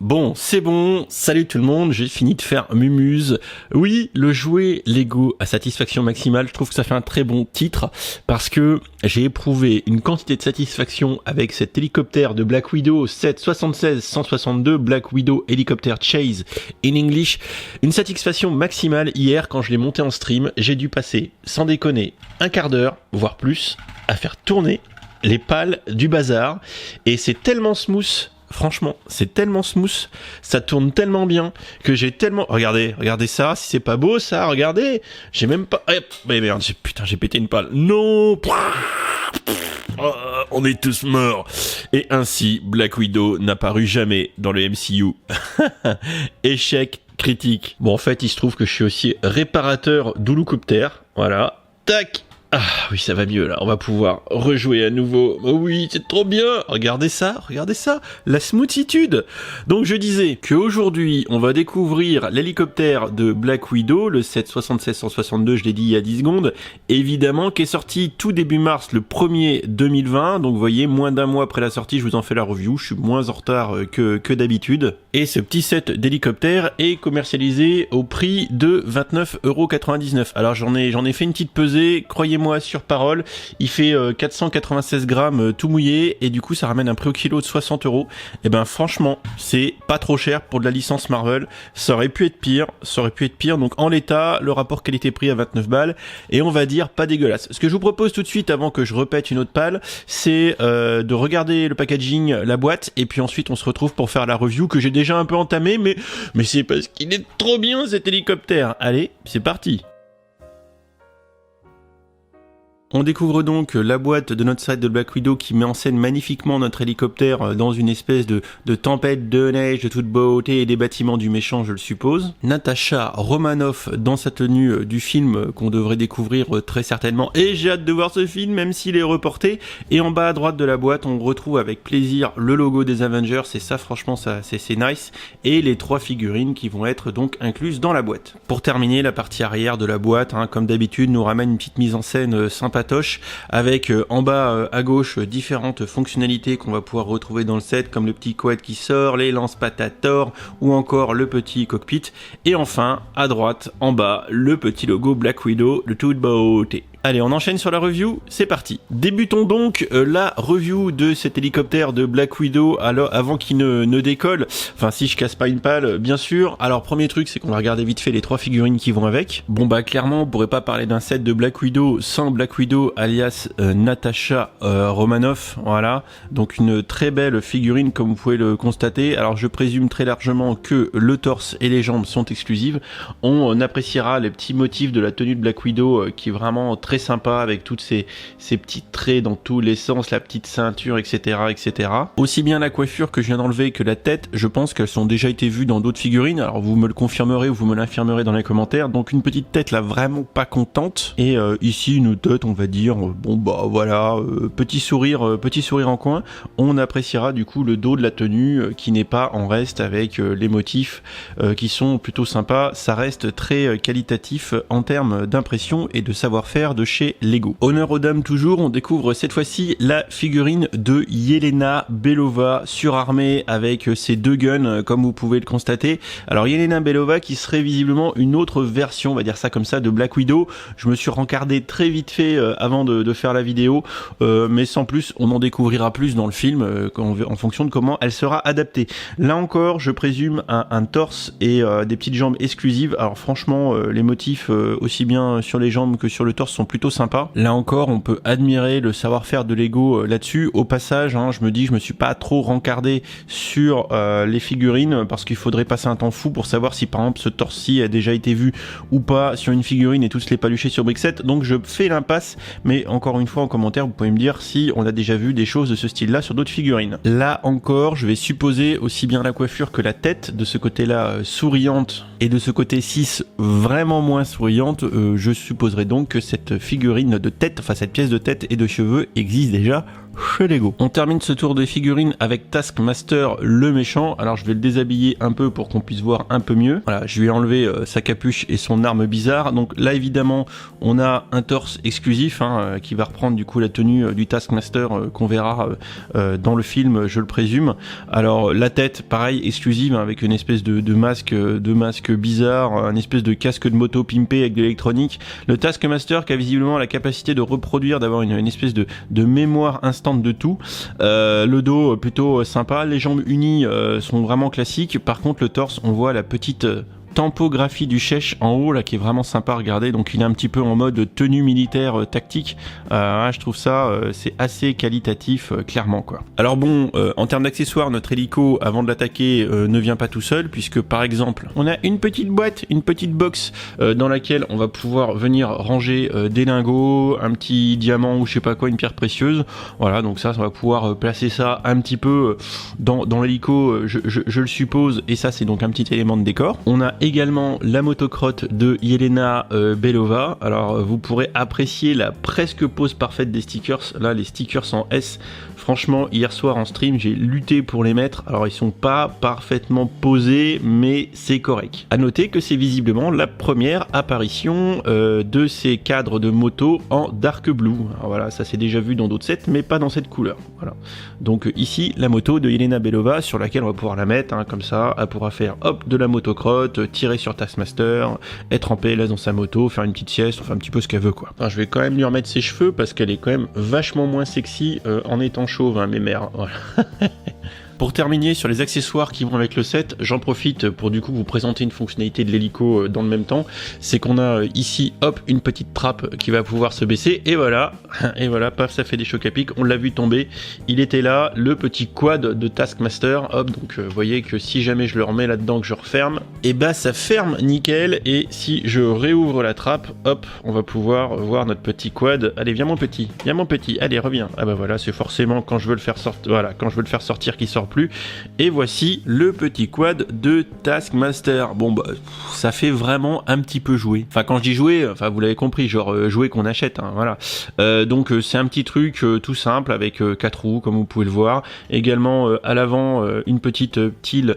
Bon, c'est bon, salut tout le monde, j'ai fini de faire Mumuse. Oui, le jouet Lego à satisfaction maximale, je trouve que ça fait un très bon titre parce que j'ai éprouvé une quantité de satisfaction avec cet hélicoptère de Black Widow 776-162 Black Widow Helicopter Chase in English. Une satisfaction maximale hier quand je l'ai monté en stream, j'ai dû passer, sans déconner, un quart d'heure, voire plus, à faire tourner les pales du bazar et c'est tellement smooth. Franchement, c'est tellement smooth, ça tourne tellement bien que j'ai tellement... Regardez ça, si c'est pas beau ça, regardez. J'ai même pas... Mais merde, j'ai pété une pale. Non. On est tous morts. Et ainsi, Black Widow n'apparut jamais dans le MCU. Échec critique. Bon, en fait, il se trouve que je suis aussi réparateur d'Houloucopter. Voilà. Tac. Ah oui, ça va mieux là, on va pouvoir rejouer à nouveau. Oh oui, c'est trop bien. Regardez ça, la smoothitude. Donc je disais qu'aujourd'hui, on va découvrir l'hélicoptère de Black Widow, le 776-162, je l'ai dit il y a 10 secondes, évidemment, qui est sorti tout début mars, le 1er 2020. Donc vous voyez, moins d'un mois après la sortie, je vous en fais la review, je suis moins en retard que d'habitude. Et ce petit set d'hélicoptère est commercialisé au prix de 29,99 €. Alors j'en ai fait une petite pesée, croyez-moi sur parole, il fait 496 grammes tout mouillé et du coup ça ramène un prix au kilo de 60 €. Et ben franchement, c'est pas trop cher pour de la licence Marvel, ça aurait pu être pire, donc en l'état, le rapport qualité-prix à 29 balles et on va dire pas dégueulasse. Ce que je vous propose tout de suite avant que je répète une autre palle, c'est de regarder le packaging, la boîte et puis ensuite on se retrouve pour faire la review que j'ai déjà un peu entamée mais c'est parce qu'il est trop bien cet hélicoptère. Allez, c'est parti. On découvre donc la boîte de notre site de Black Widow qui met en scène magnifiquement notre hélicoptère dans une espèce de tempête de neige de toute beauté et des bâtiments du méchant, je le suppose. Natasha Romanoff dans sa tenue du film qu'on devrait découvrir très certainement. Et j'ai hâte de voir ce film même s'il est reporté. Et en bas à droite de la boîte, on retrouve avec plaisir le logo des Avengers. Et ça, franchement, c'est nice. Et les 3 figurines qui vont être donc incluses dans la boîte. Pour terminer, la partie arrière de la boîte, comme d'habitude, nous ramène une petite mise en scène sympa avec en bas à gauche différentes fonctionnalités qu'on va pouvoir retrouver dans le set comme le petit quad qui sort, les lance-patator ou encore le petit cockpit et enfin à droite en bas le petit logo Black Widow de toute beauté. Allez, on enchaîne sur la review, c'est parti. Débutons donc la review de cet hélicoptère de Black Widow avant qu'il ne décolle. Enfin, si je casse pas une pale, bien sûr. Alors, premier truc, c'est qu'on va regarder vite fait les 3 figurines qui vont avec. Bon, bah, clairement, on pourrait pas parler d'un set de Black Widow sans Black Widow, alias Natasha Romanoff. Voilà. Donc, une très belle figurine, comme vous pouvez le constater. Alors, je présume très largement que le torse et les jambes sont exclusives. On appréciera les petits motifs de la tenue de Black Widow qui est vraiment très sympa avec toutes ces petits traits dans tous les sens, la petite ceinture, etc., etc. Aussi bien la coiffure que je viens d'enlever que la tête, je pense qu'elles ont déjà été vues dans d'autres figurines. Alors vous me le confirmerez ou vous me l'infirmerez dans les commentaires. Donc une petite tête là vraiment pas contente. Et ici une tête, on va dire, bon bah voilà, petit sourire en coin. On appréciera du coup le dos de la tenue qui n'est pas en reste avec les motifs qui sont plutôt sympas. Ça reste très qualitatif en termes d'impression et de savoir-faire de chez Lego. Honneur aux dames toujours, on découvre cette fois-ci la figurine de Yelena Belova surarmée avec ses 2 guns comme vous pouvez le constater. Alors Yelena Belova qui serait visiblement une autre version, on va dire ça comme ça, de Black Widow. Je me suis rencardé très vite fait avant de faire la vidéo, mais sans plus, on en découvrira plus dans le film en fonction de comment elle sera adaptée. Là encore, je présume un torse et des petites jambes exclusives. Alors franchement, les motifs aussi bien sur les jambes que sur le torse sont plutôt sympa. Là encore, on peut admirer le savoir-faire de Lego là-dessus. Au passage, je me dis, je me suis pas trop rencardé sur les figurines parce qu'il faudrait passer un temps fou pour savoir si par exemple ce torse-ci a déjà été vu ou pas sur une figurine et tous les paluchés sur Brickset. Donc je fais l'impasse, mais encore une fois en commentaire, vous pouvez me dire si on a déjà vu des choses de ce style-là sur d'autres figurines. Là encore, je vais supposer aussi bien la coiffure que la tête de ce côté-là souriante et de ce côté 6 vraiment moins souriante. Je supposerai donc que cette figurine de tête, enfin cette pièce de tête et de cheveux existe déjà chez Lego. On termine ce tour de figurines avec Taskmaster le méchant. Alors je vais le déshabiller un peu pour qu'on puisse voir un peu mieux. Voilà, je lui ai enlevé sa capuche et son arme bizarre. Donc là évidemment on a un torse exclusif qui va reprendre du coup la tenue du Taskmaster qu'on verra dans le film, je le présume. Alors la tête pareil exclusive avec une espèce de masque bizarre, un espèce de casque de moto pimpé avec de l'électronique. Le Taskmaster qui a visiblement la capacité de reproduire, d'avoir une espèce de mémoire instante de tout. Le dos plutôt sympa, les jambes unies sont vraiment classiques. Par contre le torse, on voit la petite tempographie du chèche en haut là qui est vraiment sympa à regarder, donc il est un petit peu en mode tenue militaire tactique. Je trouve ça c'est assez qualitatif clairement quoi. Alors bon, en termes d'accessoires, notre hélico avant de l'attaquer ne vient pas tout seul, puisque par exemple on a une petite boîte, une petite box dans laquelle on va pouvoir venir ranger des lingots, un petit diamant ou je sais pas quoi, une pierre précieuse. Voilà, donc ça va pouvoir placer ça un petit peu dans l'hélico, je le suppose, et ça c'est donc un petit élément de décor. On a également la motocrotte de Yelena Belova. Alors vous pourrez apprécier la presque pose parfaite des stickers. Là les stickers en S, franchement hier soir en stream j'ai lutté pour les mettre. Alors ils sont pas parfaitement posés mais c'est correct. À noter que c'est visiblement la première apparition de ces cadres de moto en dark blue. Alors voilà, ça c'est déjà vu dans d'autres sets mais pas dans cette couleur. Voilà. Donc ici la moto de Yelena Belova sur laquelle on va pouvoir la mettre comme ça. Elle pourra faire hop de la motocrotte, tirer sur Taskmaster, être en PLS dans sa moto, faire une petite sieste, enfin un petit peu ce qu'elle veut quoi. Enfin, je vais quand même lui remettre ses cheveux parce qu'elle est quand même vachement moins sexy en étant chauve, mes mères. Voilà. Pour terminer sur les accessoires qui vont avec le set, j'en profite pour du coup vous présenter une fonctionnalité de l'hélico dans le même temps. C'est qu'on a ici, hop, une petite trappe qui va pouvoir se baisser, et voilà, paf, ça fait des chocs à pic, on l'a vu tomber. Il était là, le petit quad de Taskmaster, hop, donc vous voyez que si jamais je le remets là-dedans, que je referme, et bah ça ferme nickel, et si je réouvre la trappe, hop, on va pouvoir voir notre petit quad. Allez, viens mon petit, allez, reviens. Ah bah voilà, c'est forcément quand je veux le faire sortir, voilà, quand je veux le faire sortir qu'il sort plus. Et voici le petit quad de Taskmaster. Bon bah ça fait vraiment un petit peu jouer. Enfin quand je dis jouer, enfin vous l'avez compris, genre jouer qu'on achète, voilà. Donc c'est un petit truc tout simple avec 4 roues comme vous pouvez le voir. Également à l'avant une petite pile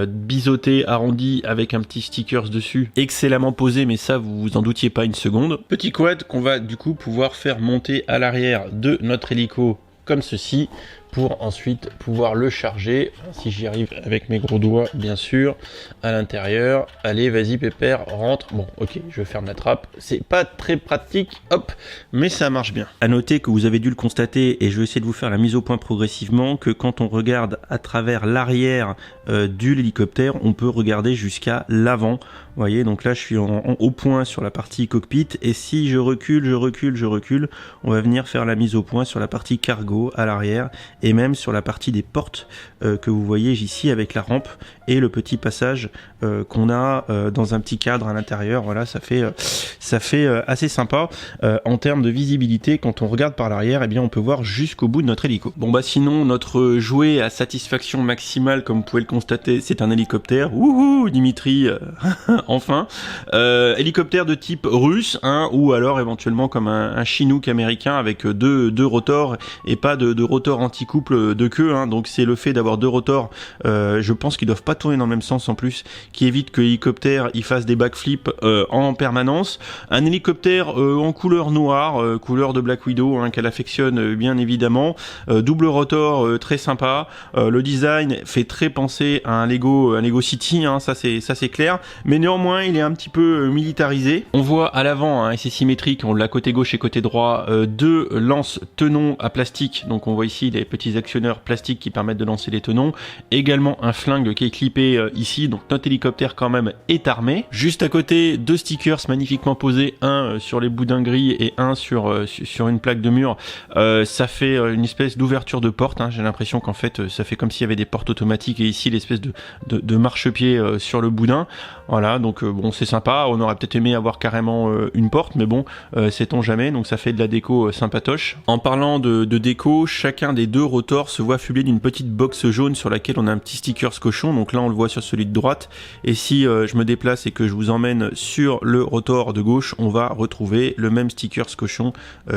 biseautée arrondie avec un petit stickers dessus, excellemment posé, mais ça vous vous en doutiez pas une seconde. Petit quad qu'on va du coup pouvoir faire monter à l'arrière de notre hélico comme ceci, pour ensuite pouvoir le charger, si j'y arrive avec mes gros doigts bien sûr, à l'intérieur. Allez, vas-y pépère, rentre. Bon ok, je ferme la trappe, c'est pas très pratique, hop, mais ça marche bien. À noter que vous avez dû le constater, et je vais essayer de vous faire la mise au point progressivement, que quand on regarde à travers l'arrière de l'hélicoptère, on peut regarder jusqu'à l'avant. Vous voyez, donc là je suis au point sur la partie cockpit, et si je recule, on va venir faire la mise au point sur la partie cargo à l'arrière, et même sur la partie des portes que vous voyez ici avec la rampe et le petit passage qu'on a dans un petit cadre à l'intérieur. Voilà, ça fait assez sympa en termes de visibilité. Quand on regarde par l'arrière, eh bien on peut voir jusqu'au bout de notre hélico. Bon bah sinon notre jouet à satisfaction maximale, comme vous pouvez le constater, c'est un hélicoptère. Wouhou, Dimitri, enfin. Hélicoptère de type russe, ou alors éventuellement comme un Chinook américain avec deux rotors et pas de rotor anti-couple de queue, donc c'est le fait d'avoir deux rotors, je pense qu'ils doivent pas tourner dans le même sens en plus, qui évite que l'hélicoptère il fasse des backflips en permanence. Un hélicoptère en couleur noire, couleur de Black Widow, qu'elle affectionne bien évidemment, double rotor très sympa, le design fait très penser à un Lego City, ça c'est clair, mais néanmoins il est un petit peu militarisé. On voit à l'avant, et c'est symétrique, on l'a côté gauche et côté droit, deux lance-tenons à plastique, donc on voit ici les petits actionneurs plastiques qui permettent de lancer les tenons, également un flingue qui est clippé ici, donc notre hélicoptère quand même est armé. Juste à côté, deux stickers magnifiquement posés, un sur les boudins gris et un sur une plaque de mur. Ça fait une espèce d'ouverture de porte, j'ai l'impression qu'en fait ça fait comme s'il y avait des portes automatiques, et ici l'espèce de marchepied sur le boudin. Voilà, donc bon, c'est sympa, on aurait peut-être aimé avoir carrément une porte, mais bon, sait-on jamais, donc ça fait de la déco sympatoche. En parlant de déco, chacun des deux rotor se voit affublé d'une petite box jaune sur laquelle on a un petit sticker cochon. Donc là on le voit sur celui de droite, et si je me déplace et que je vous emmène sur le rotor de gauche, on va retrouver le même sticker cochon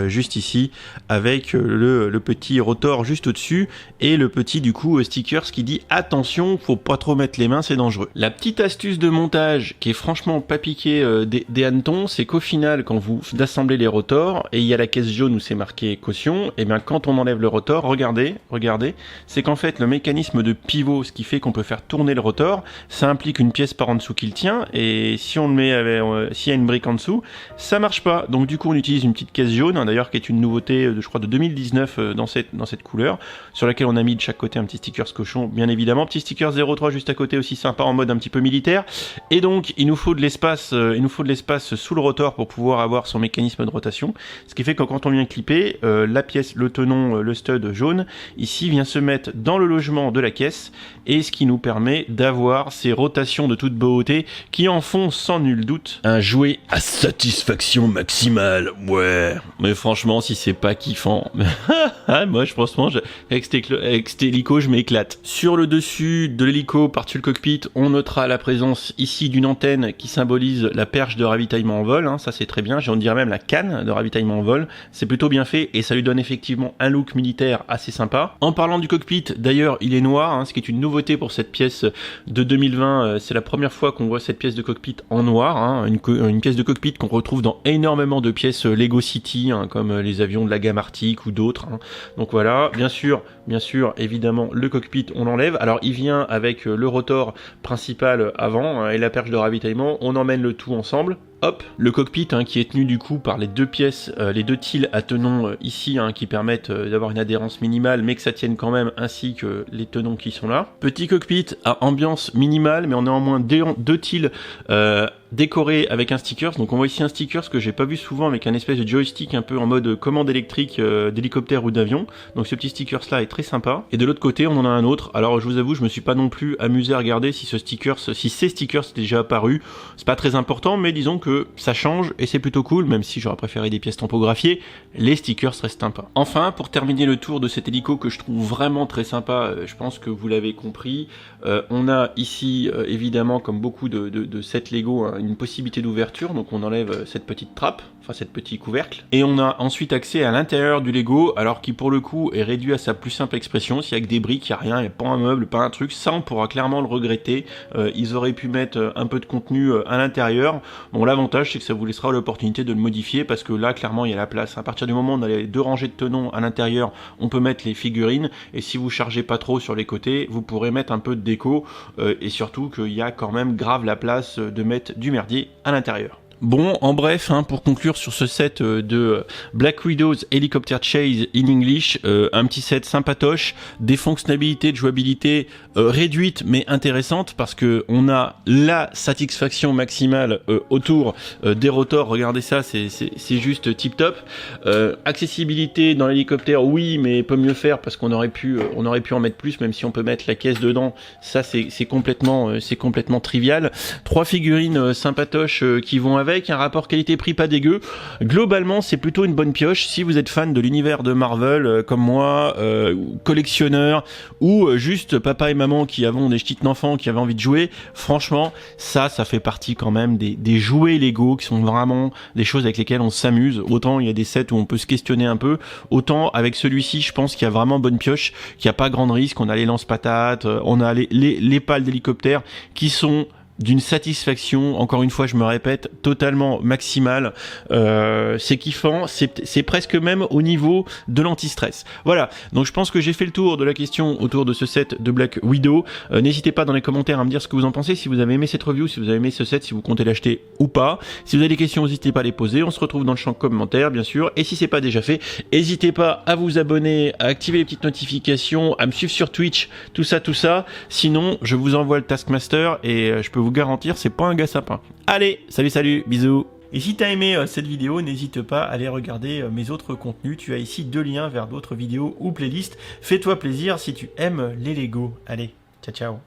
juste ici, avec le petit rotor juste au-dessus et le petit du coup stickers qui dit attention, faut pas trop mettre les mains, c'est dangereux. La petite astuce de montage qui est franchement pas piqué des hannetons, c'est qu'au final quand vous assemblez les rotors et il y a la caisse jaune où c'est marqué caution, et bien quand on enlève le rotor, regardez, c'est qu'en fait le mécanisme de pivot, ce qui fait qu'on peut faire tourner le rotor, ça implique une pièce par en dessous qui le tient, et si on le met avec, s'il y a une brique en dessous, ça marche pas. Donc du coup on utilise une petite caisse jaune, d'ailleurs qui est une nouveauté je crois de 2019 dans cette couleur, sur laquelle on a mis de chaque côté un petit sticker cochon, bien évidemment, petit sticker 03 juste à côté aussi sympa en mode un petit peu militaire. Et donc il nous faut de l'espace sous le rotor pour pouvoir avoir son mécanisme de rotation, ce qui fait que quand on vient clipper, la pièce, le tenon, le stud jaune ici vient se mettre dans le logement de la caisse, et ce qui nous permet d'avoir ces rotations de toute beauté qui en font sans nul doute un jouet à satisfaction maximale. Ouais, mais franchement si c'est pas kiffant, moi franchement avec cet hélico je m'éclate. Sur le dessus de l'hélico, par-dessus le cockpit, on notera la présence ici d'une antenne qui symbolise la perche de ravitaillement en vol, hein, ça c'est très bien, on dirait même la canne de ravitaillement en vol, c'est plutôt bien fait et ça lui donne effectivement un look militaire assez sympa. En parlant du cockpit, d'ailleurs il est noir, hein, ce qui est une nouveauté pour cette pièce de 2020, c'est la première fois qu'on voit cette pièce de cockpit en noir, hein, une pièce de cockpit qu'on retrouve dans énormément de pièces Lego City, hein, comme les avions de la gamme Arctic ou d'autres, hein. Donc voilà, bien sûr, évidemment, le cockpit, on l'enlève. Alors, il vient avec le rotor principal avant, hein, et la perche de ravitaillement. On emmène le tout ensemble. Hop, le cockpit, hein, qui est tenu du coup par les deux pièces, les deux tiles à tenons ici, hein, qui permettent d'avoir une adhérence minimale, mais que ça tienne quand même, ainsi que les tenons qui sont là. Petit cockpit à ambiance minimale, mais on a néanmoins deux tiles décoré avec un sticker. Donc on voit ici un sticker que j'ai pas vu souvent, avec un espèce de joystick un peu en mode commande électrique d'hélicoptère ou d'avion. Donc ce petit sticker là est très sympa. Et de l'autre côté on en a un autre. Alors je vous avoue, je me suis pas non plus amusé à regarder si ces stickers étaient déjà apparus. C'est pas très important, mais disons que ça change et c'est plutôt cool, même si j'aurais préféré des pièces tampographiées, les stickers restent sympas. Enfin, pour terminer le tour de cet hélico que je trouve vraiment très sympa, je pense que vous l'avez compris, on a ici évidemment, comme beaucoup de sets Lego, hein, une possibilité d'ouverture, donc on enlève cette petite trappe, enfin cette petit couvercle, et on a ensuite accès à l'intérieur du Lego, alors qui pour le coup est réduit à sa plus simple expression. S'il y a que des briques, il n'y a rien, il n'y a pas un meuble, pas un truc, ça on pourra clairement le regretter. Ils auraient pu mettre un peu de contenu à l'intérieur. Bon, l'avantage c'est que ça vous laissera l'opportunité de le modifier, parce que là clairement il y a la place. À partir du moment où on a les deux rangées de tenons à l'intérieur, on peut mettre les figurines, et si vous chargez pas trop sur les côtés, vous pourrez mettre un peu de déco, et surtout qu'il y a quand même grave la place de mettre du merdier à l'intérieur. Bon, en bref, hein, pour conclure sur ce set de Black Widow's Helicopter Chase in English, un petit set sympatoche, des fonctionnalités de jouabilité réduites mais intéressantes, parce que on a la satisfaction maximale autour des rotors. Regardez ça, c'est juste tip top. Accessibilité dans l'hélicoptère, oui, mais peut mieux faire, parce qu'on aurait pu en mettre plus, même si on peut mettre la caisse dedans. Ça c'est complètement trivial. 3 figurines sympatoches qui vont avec un rapport qualité-prix pas dégueu. Globalement, c'est plutôt une bonne pioche si vous êtes fan de l'univers de Marvel comme moi, collectionneur, ou juste papa et maman qui avons des petites enfants qui avaient envie de jouer. Franchement, ça fait partie quand même des jouets Lego qui sont vraiment des choses avec lesquelles on s'amuse. Autant il y a des sets où on peut se questionner un peu, autant avec celui-ci, je pense qu'il y a vraiment bonne pioche, qu'il n'y a pas grand risque. On a les lance-patates, on a les pales d'hélicoptère qui sont d'une satisfaction, encore une fois je me répète, totalement maximale. C'est kiffant, c'est presque même au niveau de l'anti-stress. Voilà, donc je pense que j'ai fait le tour de la question autour de ce set de Black Widow. N'hésitez pas dans les commentaires à me dire ce que vous en pensez, si vous avez aimé cette review, si vous avez aimé ce set, si vous comptez l'acheter ou pas. Si vous avez des questions, n'hésitez pas à les poser, on se retrouve dans le champ commentaires bien sûr, et si c'est pas déjà fait, n'hésitez pas à vous abonner, à activer les petites notifications, à me suivre sur Twitch, tout ça, sinon je vous envoie le Taskmaster et je peux vous garantir, c'est pas un gars sapin. Allez, salut, bisous. Et si t'as aimé cette vidéo, n'hésite pas à aller regarder mes autres contenus. Tu as ici 2 liens vers d'autres vidéos ou playlists. Fais-toi plaisir si tu aimes les Lego. Allez, ciao.